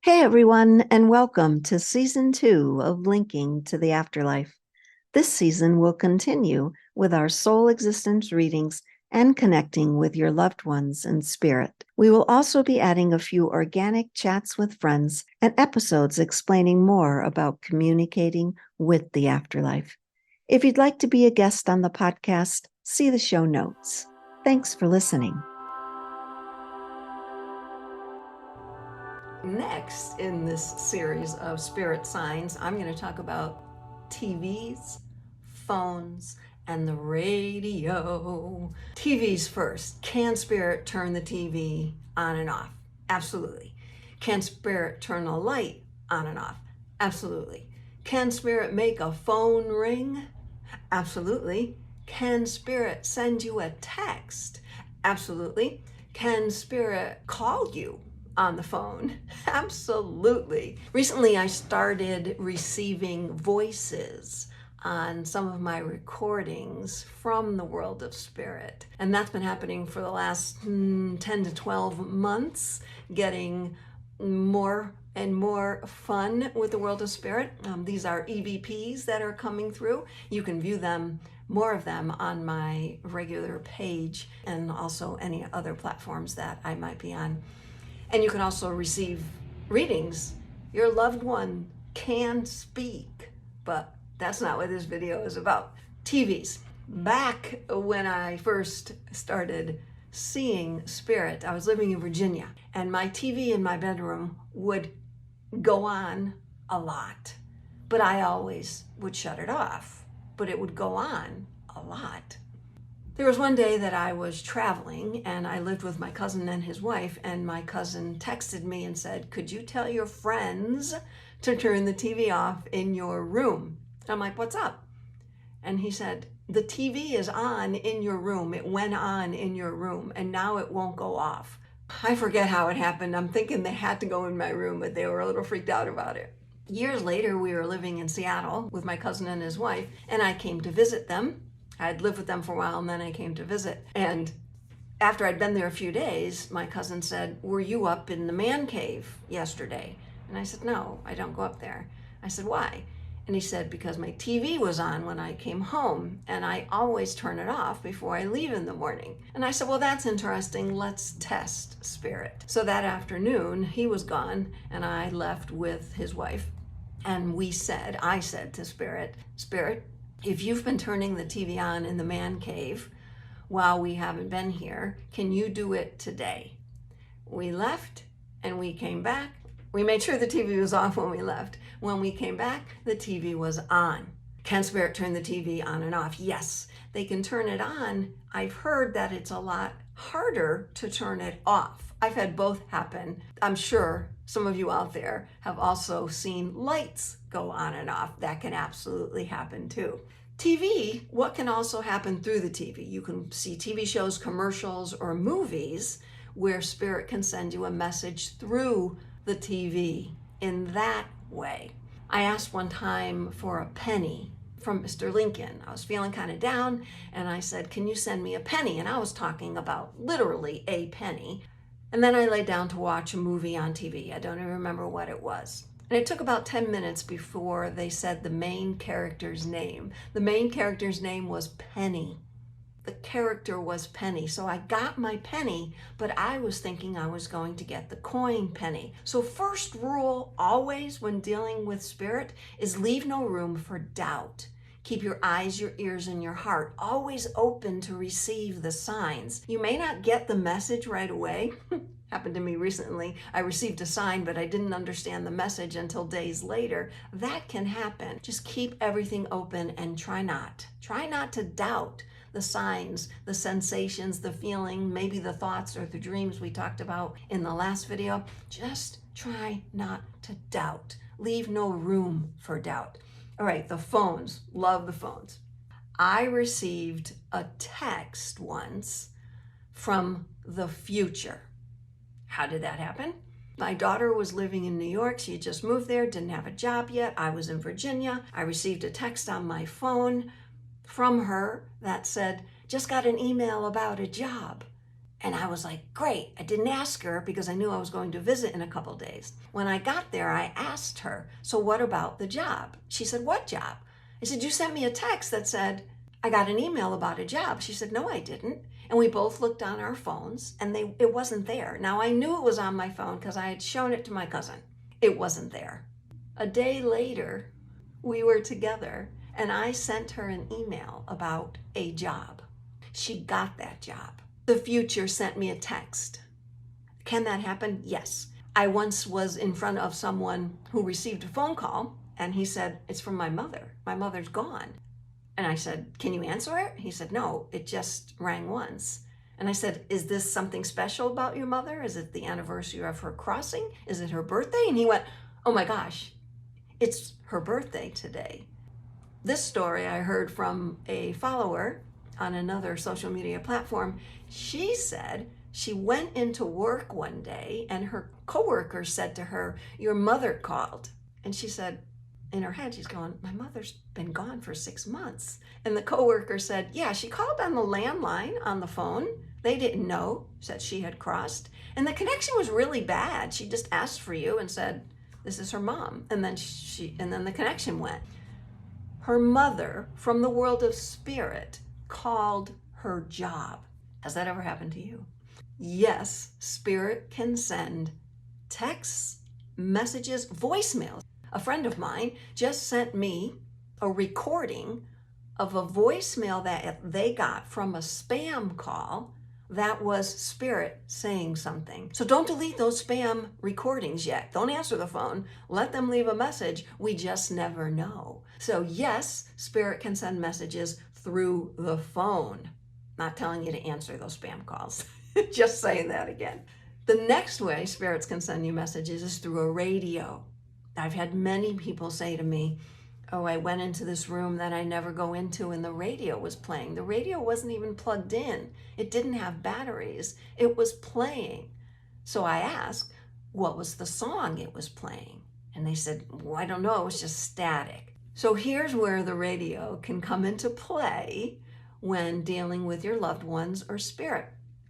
Hey everyone, and welcome to season 2 of Linking to the Afterlife. This season will continue with our soul existence readings and connecting with your loved ones in spirit. We will also be adding a few organic chats with friends and episodes explaining more about communicating with the afterlife. If you'd like to be a guest on the podcast, see the show notes. Thanks for listening. Next in this series of spirit signs, I'm going to talk about TVs, phones, and the radio. TVs first. Can spirit turn the TV on and off? Absolutely. Can spirit turn a light on and off? Absolutely. Can spirit make a phone ring? Absolutely. Can spirit send you a text? Absolutely. Can spirit call you on the phone? Absolutely. Recently, I started receiving voices on some of my recordings from the world of spirit. And that's been happening for the last 10 to 12 months, getting more and more fun with the world of spirit. These are EVPs that are coming through. You can view them, more of them, on my regular page and also any other platforms that I might be on. And you can also receive readings. Your loved one can speak, but that's not what this video is about. TVs. Back when I first started seeing spirit, I was living in Virginia, and my TV in my bedroom would go on a lot, but I always would shut it off, but it would go on a lot. There was one day that I was traveling and I lived with my cousin and his wife, and my cousin texted me and said, "Could you tell your friends to turn the TV off in your room?" I'm like, "What's up?" And he said, "The TV is on in your room. It went on in your room and now it won't go off." I forget how it happened. I'm thinking they had to go in my room, but they were a little freaked out about it. Years later, we were living in Seattle with my cousin and his wife, and I came to visit them. I'd lived with them for a while, and then I came to visit. And after I'd been there a few days, my cousin said, "Were you up in the man cave yesterday?" And I said, "No, I don't go up there." I said, "Why?" And he said, "Because my TV was on when I came home, and I always turn it off before I leave in the morning." And I said, "Well, that's interesting. Let's test spirit." So that afternoon, he was gone, and I left with his wife. And I said to Spirit, "Spirit, if you've been turning the TV on in the man cave while we haven't been here, can you do it today?" We left and we came back. We made sure the TV was off when we left. When we came back, the TV was on. Can spirit turn the TV on and off? Yes, they can turn it on. I've heard that it's a lot harder to turn it off. I've had both happen. I'm sure some of you out there have also seen lights go on and off. That can absolutely happen too. TV, what can also happen through the TV? You can see TV shows, commercials, or movies where spirit can send you a message through the TV in that way. I asked one time for a penny from Mr. Lincoln. I was feeling kind of down, and I said, "Can you send me a penny?" And I was talking about literally a penny. And then I laid down to watch a movie on TV. I don't even remember what it was. And it took about 10 minutes before they said the main character's name. The main character's name was Penny. The character was Penny. So I got my penny, but I was thinking I was going to get the coin penny. So first rule always when dealing with spirit is leave no room for doubt. Keep your eyes, your ears, and your heart always open to receive the signs. You may not get the message right away. Happened to me recently. I received a sign, but I didn't understand the message until days later. That can happen. Just keep everything open and try not to doubt the signs, the sensations, the feeling, maybe the thoughts or the dreams we talked about in the last video. Just try not to doubt. Leave no room for doubt. All right, the phones. Love the phones. I received a text once from the future. How did that happen? My daughter was living in New York. She had just moved there, didn't have a job yet. I was in Virginia. I received a text on my phone from her that said, "Just got an email about a job." And I was like, great. I didn't ask her because I knew I was going to visit in a couple days. When I got there, I asked her, so what about the job? She said, what job? I said, you sent me a text that said, I got an email about a job. She said, no, I didn't. And we both looked on our phones and it wasn't there. Now I knew it was on my phone because I had shown it to my cousin. It wasn't there. A day later, we were together and I sent her an email about a job. She got that job. The future sent me a text. Can that happen? Yes. I once was in front of someone who received a phone call and he said, it's from my mother. My mother's gone. And I said, can you answer it? He said, no, it just rang once. And I said, is this something special about your mother? Is it the anniversary of her crossing? Is it her birthday? And he went, oh my gosh, it's her birthday today. This story I heard from a follower on another social media platform. She said she went into work one day and her coworker said to her, your mother called. And she said, in her head, she's going, my mother's been gone for 6 months. And the coworker said, yeah, she called on the landline on the phone. They didn't know that she had crossed. And the connection was really bad. She just asked for you and said, this is her mom. And then the connection went. Her mother from the world of spirit called her job. Has that ever happened to you? Yes, spirit can send texts, messages, voicemails. A friend of mine just sent me a recording of a voicemail that they got from a spam call that was spirit saying something. So don't delete those spam recordings yet. Don't answer the phone. Let them leave a message. We just never know. So yes, spirit can send messages through the phone. Not telling you to answer those spam calls. Just saying that again. The next way spirits can send you messages is through a radio. I've had many people say to me, oh, I went into this room that I never go into and the radio was playing. The radio wasn't even plugged in. It didn't have batteries. It was playing. So I asked, what was the song it was playing? And they said, well, I don't know, it was just static. So here's where the radio can come into play when dealing with your loved ones or spirit.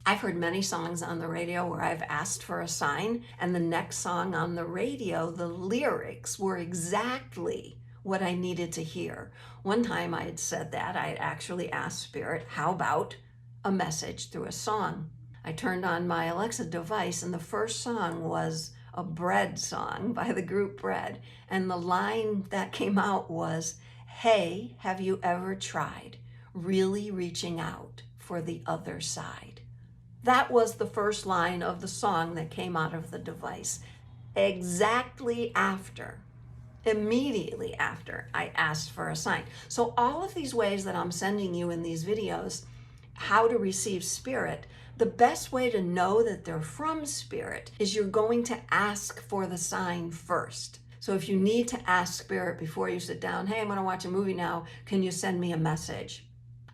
I've heard many songs on the radio where I've asked for a sign, and the next song on the radio, the lyrics were exactly what I needed to hear. One time I had said that, I had actually asked Spirit, how about a message through a song? I turned on my Alexa device and the first song was a Bread song by the group Bread. And the line that came out was, hey, have you ever tried really reaching out for the other side? That was the first line of the song that came out of the device. Immediately after I asked for a sign. So all of these ways that I'm sending you in these videos, how to receive spirit, the best way to know that they're from spirit is you're going to ask for the sign first. So if you need to ask spirit before you sit down, hey, I'm going to watch a movie now, can you send me a message?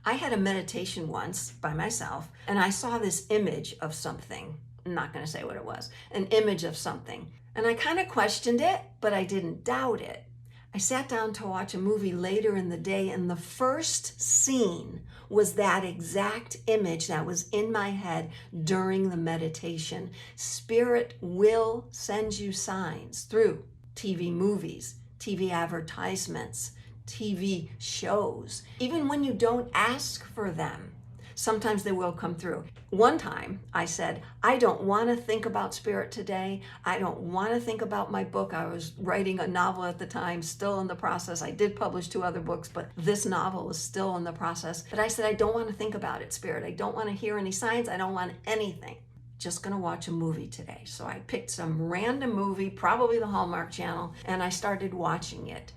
I had a meditation once by myself and I saw this image of something. I'm not going to say what it was, an image of something. And I kind of questioned it, but I didn't doubt it. I sat down to watch a movie later in the day and the first scene was that exact image that was in my head during the meditation. Spirit will send you signs through TV movies, TV advertisements, TV shows, even when you don't ask for them. Sometimes they will come through. One time I said, I don't want to think about spirit today. I don't want to think about my book. I was writing a novel at the time, still in the process. I did publish 2 other books, but this novel is still in the process. But I said, I don't want to think about it, spirit. I don't want to hear any signs. I don't want anything. Just going to watch a movie today. So I picked some random movie, probably the Hallmark Channel, and I started watching it.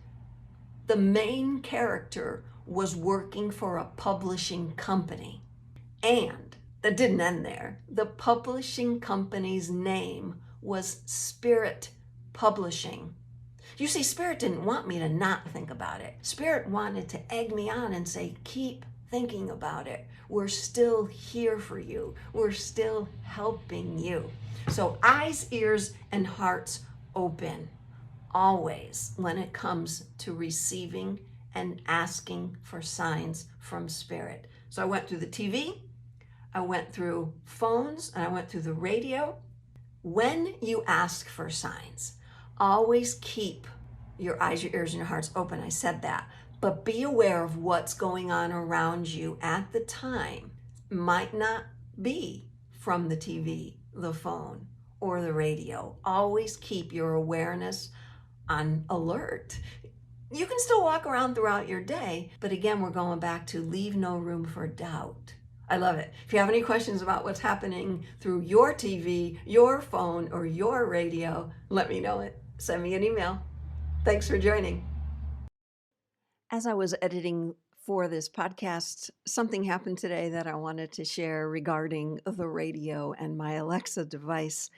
The main character was working for a publishing company. And that didn't end there. The publishing company's name was Spirit Publishing. You see, Spirit didn't want me to not think about it. Spirit wanted to egg me on and say, keep thinking about it. We're still here for you. We're still helping you. So eyes, ears, and hearts open. Always when it comes to receiving and asking for signs from Spirit. So I went through the TV, I went through phones, and I went through the radio. When you ask for signs, always keep your eyes, your ears, and your hearts open. I said that. But be aware of what's going on around you at the time. Might not be from the TV, the phone, or the radio. Always keep your awareness on alert. You can still walk around throughout your day, but again, we're going back to leave no room for doubt. I love it. If you have any questions about what's happening through your TV, your phone, or your radio, let me know it. Send me an email. Thanks for joining. As I was editing for this podcast, something happened today that I wanted to share regarding the radio and my Alexa device.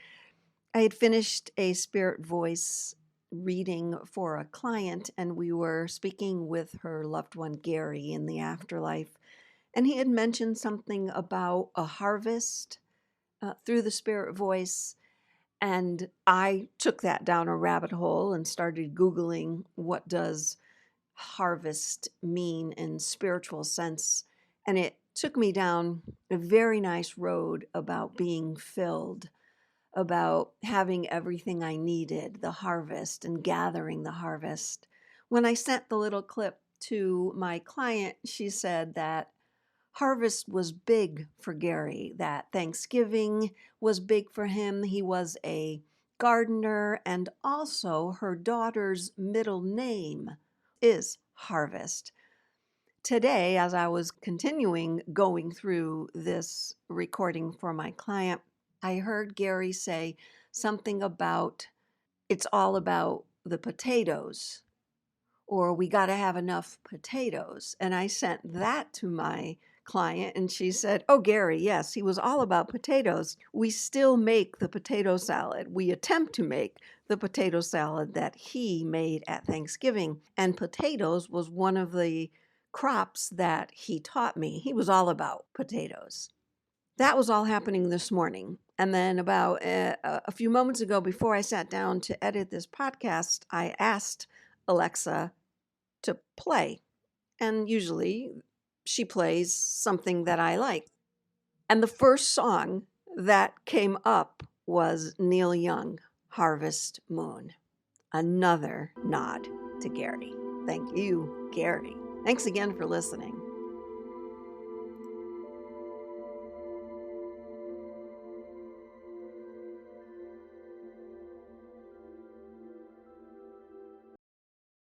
I had finished a spirit voice reading for a client, and we were speaking with her loved one, Gary, in the afterlife. And he had mentioned something about a harvest through the spirit voice. And I took that down a rabbit hole and started Googling what does harvest mean in spiritual sense. And it took me down a very nice road about being filled, about having everything I needed, the harvest, and gathering the harvest. When I sent the little clip to my client, she said that harvest was big for Gary, that Thanksgiving was big for him. He was a gardener, and also her daughter's middle name is Harvest. Today, as I was continuing going through this recording for my client, I heard Gary say something about it's all about the potatoes, or we got to have enough potatoes. And I sent that to my client, and she said, "Oh, Gary, yes, he was all about potatoes. We still make the potato salad. We attempt to make the potato salad that he made at Thanksgiving. And potatoes was one of the crops that he taught me. He was all about potatoes." That was all happening this morning. And then about a few moments ago, before I sat down to edit this podcast, I asked Alexa to play. And usually she plays something that I like. And the first song that came up was Neil Young, Harvest Moon. Another nod to Gary. Thank you, Gary. Thanks again for listening.